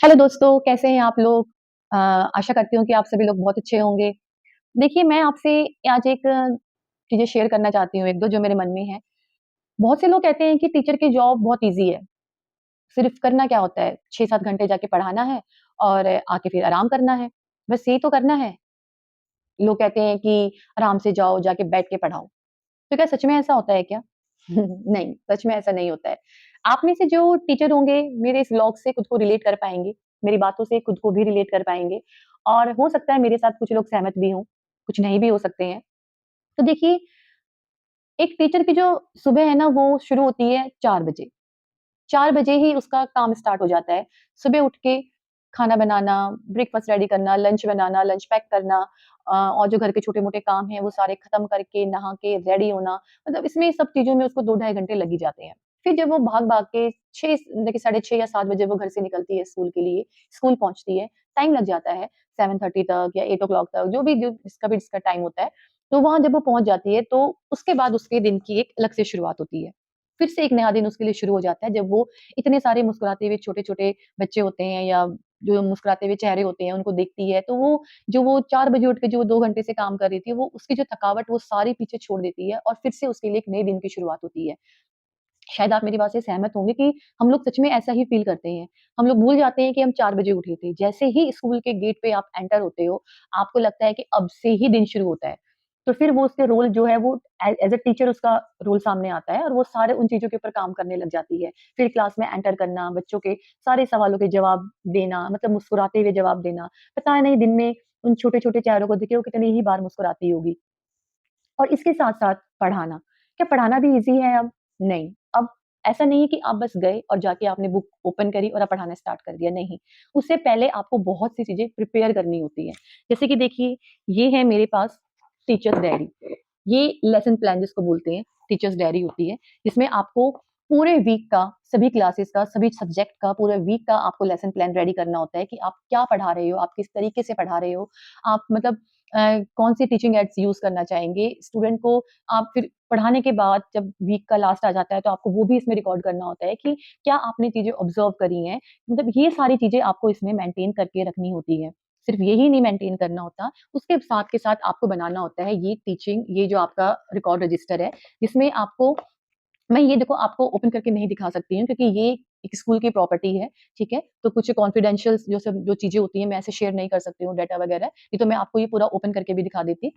Hello दोस्तों, कैसे हैं आप लोग? आशा करती हूँ कि आप सभी लोग बहुत अच्छे होंगे। देखिए, मैं आपसे आज एक चीज़ें शेयर करना चाहती हूँ 1-2 जो मेरे मन में है। बहुत से लोग कहते हैं कि टीचर की जॉब बहुत ईज़ी है। सिर्फ़ करना क्या होता है, 6-7 घंटे जाके पढ़ाना है और आके फिर आराम करना है। बस यही तो करना है। लोग कहते हैं कि आराम से जाओ, जाके बैठ के पढ़ाओ। तो क्या सच में ऐसा होता है क्या? नहीं, सच में ऐसा नहीं होता है। आप में से जो टीचर होंगे, मेरे इस व्लॉग से खुद को रिलेट कर पाएँगे, मेरी बातों से खुद को भी रिलेट कर पाएँगे और हो सकता है मेरे साथ कुछ लोग सहमत भी हों, कुछ नहीं भी हो सकते हैं। तो देखिए, एक टीचर की जो सुबह है ना, वो शुरू होती है 4 बजे। 4 बजे ही उसका काम स्टार्ट हो जाता है। सुबह उठ के खाना बनाना, ब्रेकफ़ास्ट रेडी करना, लंच बनाना, लंच पैक करना और जो घर के छोटे-मोटे काम हैं, वो सारे खत्म करके, नहा के रेडी होना, मतलब इसमें सब चीज़ों में उसको 2 ढाई घंटे लग ही जाते हैं। फिर जब वो भाग-भाग के 6 देखिए साढ़े 6 या 7 बजे वो घर से निकलती है स्कूल के लिए, स्कूल पहुँचती है, टाइम लग जाता है 7:30 तक या 8 ओ क्लॉक तक, जो जिसका टाइम होता है। तो वहाँ जब वो पहुँच जाती है, तो उसके बाद उसके दिन की एक अलग से शुरुआत होती है। फिर से एक नया दिन उसके लिए शुरू हो जाता है, जब वो इतने सारे मुस्कुराते हुए छोटे-छोटे बच्चे होते हैं या जो मुस्कुराते हुए चेहरे होते हैं, उनको देखती है, तो वो 4 बजे उठ के जो 2 घंटे से काम कर रही थी, वो उसकी जो थकावट वो सारी पीछे छोड़ देती है और फिर से उसके लिए एक नए दिन की शुरुआत होती है। शायद आप मेरी बात से सहमत होंगे कि हम लोग सच में ऐसा ही फ़ील करते हैं। हम लोग भूल जाते हैं कि हम 4 बजे उठे थे। जैसे ही स्कूल के गेट पे आप एंटर होते हो, आपको लगता है कि अब से ही दिन शुरू होता है। तो फिर वो उसके रोल जो है वो एज़ अ टीचर उसका रोल सामने आता है और वो सारे उन चीज़ों के ऊपर काम करने लग जाती है। फिर क्लास में एंटर करना, बच्चों के सारे सवालों के जवाब देना, मतलब मुस्कुराते हुए जवाब देना। पता नहीं दिन में उन छोटे-छोटे चेहरों को देख के वो कितनी ही बार मुस्कुराती होगी। और इसके साथ-साथ पढ़ाना। क्या पढ़ाना भी ईज़ी है अब? नहीं। अब ऐसा नहीं है कि आप बस गए और जाके आपने बुक ओपन करी और आप पढ़ाना स्टार्ट कर दिया, नहीं। उससे पहले आपको बहुत सी चीज़ें प्रिपेयर करनी होती हैं। जैसे कि देखिए, ये है मेरे पास टीचर्स डायरी। ये लेसन प्लान जिसको बोलते हैं, टीचर्स डायरी होती है, जिसमें आपको पूरे वीक का, सभी क्लासेस का, सभी सब्जेक्ट का, पूरे वीक का आपको लेसन प्लान रेडी करना होता है कि आप क्या पढ़ा रहे हो, आप किस तरीके से पढ़ा रहे हो, आप मतलब कौन-सी टीचिंग एड्स यूज़ करना चाहेंगे। स्टूडेंट को आप फिर पढ़ाने के बाद जब वीक का लास्ट आ जाता है, तो आपको वो भी इसमें रिकॉर्ड करना होता है कि क्या आपने चीज़ें ऑब्ज़र्व करी हैं। मतलब ये सारी चीज़ें आपको इसमें मेंटेन करके रखनी होती हैं। सिर्फ़ यही नहीं मेंटेन करना होता, उसके साथ के साथ आपको बनाना होता है ये जो आपका रिकॉर्ड रजिस्टर है, जिसमें आपको मैं ये देखो आपको ओपन करके नहीं दिखा सकती हूँ क्योंकि ये एक स्कूल की प्रॉपर्टी है, ठीक है? तो कुछ कॉन्फिडेंशियल जो चीज़ें होती हैं, मैं ऐसे शेयर नहीं कर सकती हूँ डाटा वगैरह, नहीं तो मैं आपको ये पूरा ओपन करके भी दिखा देती।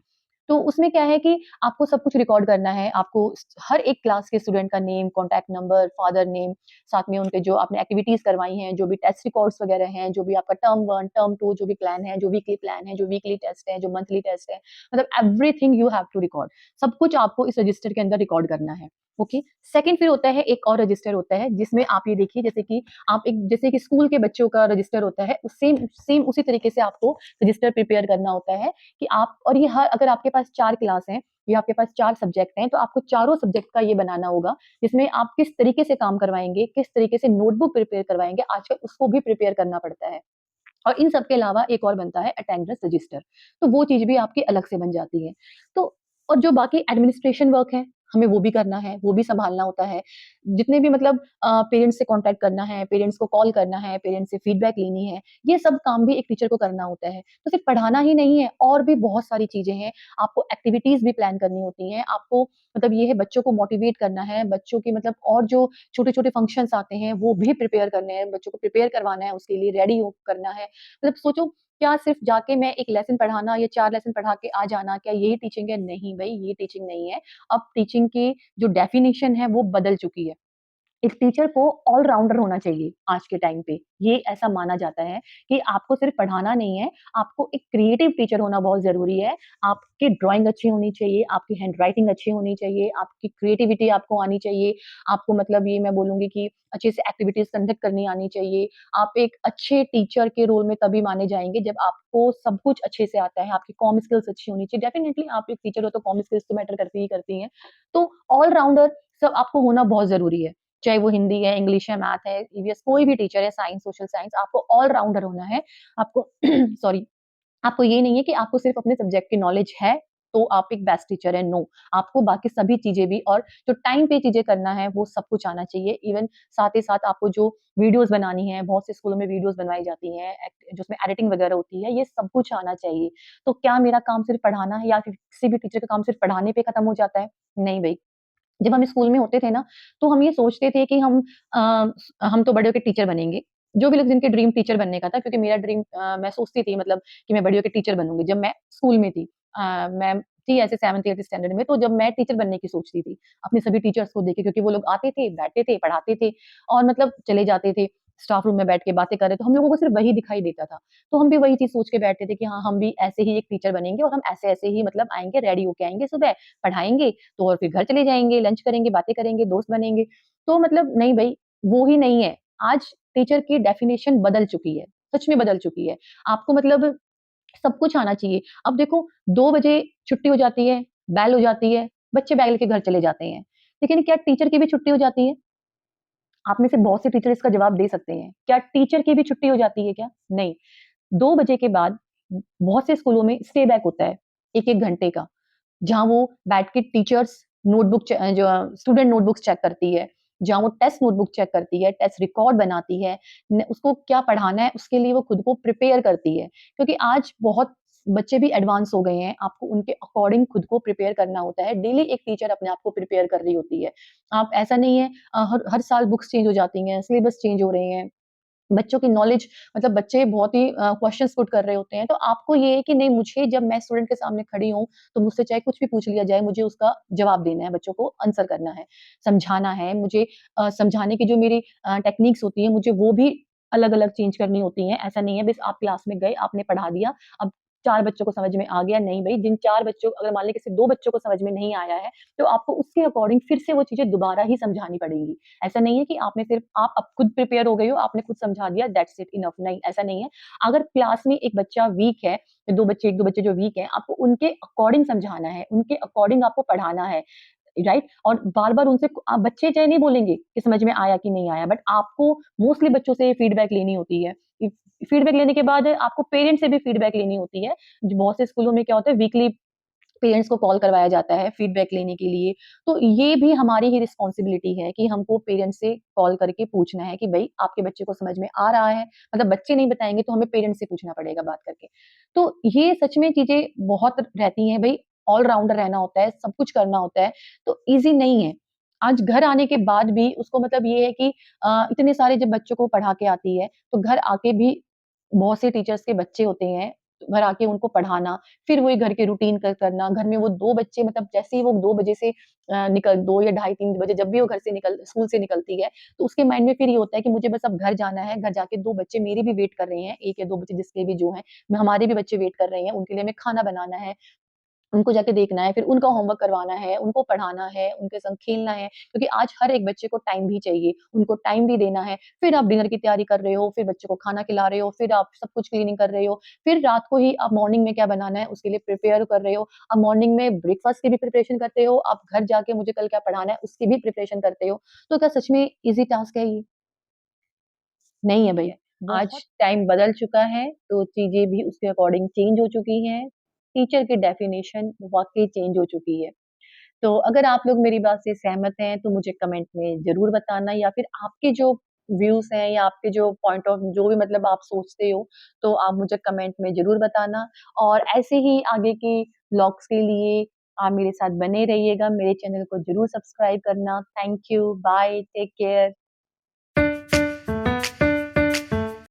तो उसमें क्या है कि आपको सब कुछ रिकॉर्ड करना है, आपको हर एक क्लास के स्टूडेंट का name, contact number, father name, साथ में उनके जो आपने एक्टिविटीज़ करवाई हैं, जो भी टेस्ट रिकॉर्ड्स वगैरह हैं, जो भी आपका टर्म 1, टर्म 2 जो भी प्लान है, जो वीकली प्लान है, जो वीकली टेस्ट है, जो मंथली टेस्ट है, मतलब everything you have to record. सब कुछ आपको इस रजिस्टर के अंदर रिकॉर्ड करना है। ओके। सेकंड फिर होता है एक और रजिस्टर होता है जिसमें आप ये देखिए जैसे कि स्कूल के बच्चों का रजिस्टर होता है सेम सेम उसी तरीके से आपको रजिस्टर प्रिपेयर करना होता है कि आप और ये हर अगर आपके पास 4 क्लास हैं या आपके पास 4 सब्जेक्ट हैं तो आपको चारों सब्जेक्ट का ये बनाना होगा जिसमें आप किस तरीके से काम करवाएँगे, किस तरीके से नोटबुक प्रिपेयर करवाएँगे, आजकल उसको भी प्रिपेयर करना पड़ता है। और इन सब के अलावा एक और बनता है अटेंडेंस रजिस्टर, तो वो चीज़ भी आपकी अलग से बन जाती है। तो और जो बाकी एडमिनिस्ट्रेशन वर्क है, हमें वो भी करना है, वो भी सँभालना होता है। जितने भी मतलब पेरेंट्स से कॉन्टैक्ट करना है, पेरेंट्स को कॉल करना है, पेरेंट्स से फीडबैक लेनी है, ये सब काम भी एक टीचर को करना होता है। तो सिर्फ़ पढ़ाना ही नहीं है, और भी बहुत सारी चीज़ें हैं। आपको एक्टिविटीज़ भी प्लान करनी होती हैं, आपको मतलब ये है बच्चों को मोटिवेट करना है, बच्चों की मतलब और जो छोटे-छोटे फंक्शन्स आते हैं, वो भी प्रिपेयर करने हैं, बच्चों को प्रिपेयर करवाना है, उसके लिए रेडी हो करना है। मतलब सोचो क्या सिर्फ़ जाके मैं 1 लेसन पढ़ाना या 4 लेसन पढ़ा के आ जाना, क्या यही टीचिंग है? नहीं भई, ये टीचिंग नहीं है। अब टीचिंग की जो डेफ़िनिशन है वो बदल चुकी है। एक टीचर को ऑल-राउंडर होना चाहिए आज के टाइम पे। ये ऐसा माना जाता है कि आपको सिर्फ़ पढ़ाना नहीं है, आपको एक क्रिएटिव टीचर होना बहुत ज़रूरी है। आपकी ड्राइंग अच्छी होनी चाहिए, आपकी हैंडराइटिंग अच्छी होनी चाहिए, आपकी क्रिएटिविटी आपको आनी चाहिए। आपको मतलब ये मैं बोलूँगी कि अच्छे से एक्टिविटीज़ कंडक्ट करनी आनी चाहिए। आप एक अच्छे टीचर के रोल में तभी माने जाएँगे जब आपको सब कुछ अच्छे से आता है, आपकी कॉम स्किल्स अच्छी होनी चाहिए। डेफ़िनिटली आप एक टीचर हो तो कॉम स्किल्स तो मैटर करती ही करती हैं। तो ऑल-राउंडर सब आपको होना बहुत ज़रूरी है। चाहे वो हिंदी है, इंग्लिश है, मैथ है, ईवीएस कोई भी टीचर है, साइंस, सोशल साइंस, आपको ऑल राउंडर होना है। आपको सॉरी, आपको ये नहीं है कि आपको सिर्फ़ अपने सब्जेक्ट की नॉलेज है, तो आप एक बेस्ट टीचर हैं, नो। आपको बाकी सभी चीज़ें भी और जो टाइम पे चीज़ें करना है, वो सब कुछ आना चाहिए। इवन साथ ही साथ आपको जो वीडियोज़ बनानी है, बहुत से स्कूलों में वीडियोज़ बनवाई जाती हैं, जिसमें एडिटिंग वगैरह होती है, ये सब कुछ आना चाहिए। तो क्या मेरा काम सिर्फ़ पढ़ाना है या फिर किसी भी टीचर का काम सिर्फ़ पढ़ाने पे खत्म हो जाता है? नहीं भई। जब हम स्कूल में होते थे ना, तो हम ये सोचते थे कि हम तो बड़े होके टीचर बनेंगे। जो भी लोग जिनके ड्रीम टीचर बनने का था क्योंकि मेरा ड्रीम मैं सोचती थी मतलब कि मैं बड़ी होके टीचर बनूँगी जब मैं स्कूल में थी। मैं थी ऐसे 7th 8th स्टैंडर्ड में तो जब मैं टीचर बनने की सोचती थी, अपने सभी टीचर्स को देख के क्योंकि वो लोग आते थे, बैठते थे, पढ़ाते थे और मतलब चले जाते थे। स्टाफ रूम में बैठ के बातें कर रहे, तो हम लोगों को सिर्फ़ वही दिखाई देता था। तो हम भी वही चीज़ सोच के बैठते थे कि हाँ, हम भी ऐसे ही एक टीचर बनेंगे और हम ऐसे-ऐसे ही मतलब आएँगे, रेडी होके आएँगे सुबह, पढ़ाएँगे तो और फिर घर चले जाएँगे, लंच करेंगे, बातें करेंगे, दोस्त बनेंगे। तो मतलब नहीं भई, वो ही नहीं है। आज टीचर की डेफ़िनेशन बदल चुकी है, सच में बदल चुकी है। आपको मतलब सब कुछ आना चाहिए। अब देखो 2 बजे छुट्टी हो जाती है, बेल हो जाती है, बच्चे बैग लेके घर चले जाते हैं। लेकिन क्या टीचर की भी छुट्टी हो जाती है? आप में से बहुत से टीचर इसका जवाब दे सकते हैं। क्या टीचर की भी छुट्टी हो जाती है क्या? नहीं। 2 बजे के बाद बहुत से स्कूलों में स्टे बैक होता है, 1-1 घंटे का। जहाँ वो बैठ के टीचर्स जो स्टूडेंट नोटबुक्स चेक करती है, जहाँ वो टेस्ट नोटबुक चेक करती है, टेस्ट रिकॉर्ड बनाती है, उसको क्या पढ़ाना है उसके लिए वो खुद को प्रिपेयर करती है। क्योंकि आज बहुत बच्चे भी एडवांस हो गए हैं, आपको उनके अकॉर्डिंग खुद को प्रिपेयर करना होता है। डेली एक टीचर अपने आप को प्रिपेयर कर रही होती है। आप ऐसा नहीं है हर हर साल बुक्स चेंज हो जाती हैं, सिलेबस चेंज हो रहे हैं। बच्चों की नॉलेज मतलब बच्चे बहुत ही क्वेश्चन्स पुट कर रहे होते हैं, तो आपको ये है कि नहीं मुझे जब मैं स्टूडेंट के सामने खड़ी हूँ, तो मुझसे चाहे कुछ भी पूछ लिया जाए, मुझे उसका जवाब देना है, बच्चों को आंसर करना है, समझाना है, मुझे समझाने की जो मेरी टेक्निक्स होती हैं, मुझे वो भी अलग-अलग चेंज करनी होती हैं। ऐसा नहीं है बस आप क्लास में गए, आपने पढ़ा दिया, अब 4 बच्चों को समझ में आ गया, नहीं भई, जिन 4 बच्चों अगर मान लें किसी 2 बच्चों को समझ में नहीं आया है, तो आपको उसके अकॉर्डिंग फिर से वो चीज़ें दोबारा ही समझानी पड़ेंगी। ऐसा नहीं है कि आपने सिर्फ आप अब खुद प्रिपेयर हो गई हो, आपने खुद समझा दिया दैट्स इट इनफ नहीं, ऐसा नहीं है। अगर क्लास में एक बच्चा वीक है, 2 बच्चे 1-2 बच्चे जो वीक हैं, आपको उनके अकॉर्डिंग समझाना है, उनके अकॉर्डिंग आपको पढ़ाना है, राइट? और बार-बार उनसे बच्चे चाहे नहीं बोलेंगे कि समझ में आया कि नहीं आया, बट आपको मोस्टली बच्चों से फीडबैक लेनी होती है। फीडबैक लेने के बाद आपको पेरेंट्स से भी फीडबैक लेनी होती है। जो बहुत से स्कूलों में क्या होता है वीकली पेरेंट्स को कॉल करवाया जाता है फीडबैक लेने के लिए। तो ये भी हमारी ही रिस्पॉन्सिबिलिटी है कि हमको पेरेंट्स से कॉल करके पूछना है कि भई आपके बच्चे को समझ में आ रहा है? मतलब बच्चे नहीं बताएँगे तो हमें पेरेंट्स से पूछना पड़ेगा बात करके। तो ये सच में चीज़ें बहुत रहती हैं भई ऑल राउंडर रहना होता है, सब कुछ करना होता है, तो ईज़ी नहीं है। आज घर आने के बाद भी उसको मतलब ये है कि इतने सारे जब बच्चों को पढ़ा के आती है, तो घर आके भी बहुत से टीचर्स के बच्चे होते हैं, घर आके उनको पढ़ाना, फिर वही घर के रूटीन करना, घर में वो 2 बच्चे मतलब जैसे ही वो 2 बजे से 2 या ढाई 3 बजे जब भी वो घर से स्कूल से निकलती है, तो उसके माइंड में फिर ये होता है कि मुझे बस अब घर जाना है, घर जाके 2 बच्चे मेरे भी वेट कर रहे हैं, 1 या 2 बच्चे जिसके भी जो हैं, हमारे भी बच्चे वेट कर रहे हैं, उनके लिए हमें खाना बनाना है, उनको जाके देखना है, फिर उनका होमवर्क करवाना है, उनको पढ़ाना है, उनके संग खेलना है, क्योंकि आज हर एक बच्चे को टाइम भी चाहिए, उनको टाइम भी देना है। फिर आप डिनर की तैयारी कर रहे हो, फिर बच्चों को खाना खिला रहे हो, फिर आप सब कुछ क्लीनिंग कर रहे हो, फिर रात को ही आप मॉर्निंग में क्या बनाना है, उसके लिए प्रिपेयर कर रहे हो। अब मॉर्निंग में ब्रेकफास्ट की भी प्रिपरेशन करते हो, आप घर जाके मुझे कल क्या पढ़ाना है, उसकी भी प्रिपरेशन करते हो। तो क्या सच में ईज़ी टास्क है ये? नहीं है भई। आज बहुत टाइम बदल चुका है, तो चीज़ें भी उसके अकॉर्डिंग चेंज हो चुकी हैं। टीचर की डेफ़िनेशन वाक़ई चेंज हो चुकी है। तो अगर आप लोग मेरी बात से सहमत हैं, तो मुझे कमेंट में ज़रूर बताना या फिर आपके जो व्यूज़ हैं या आपके जो पॉइंट ऑफ जो भी मतलब आप सोचते हो, तो आप मुझे कमेंट में ज़रूर बताना और ऐसे ही आगे की व्लॉग्स के लिए आप मेरे साथ बने रहिएगा। मेरे चैनल को ज़रूर सब्सक्राइब करना। Thank you, bye, take care.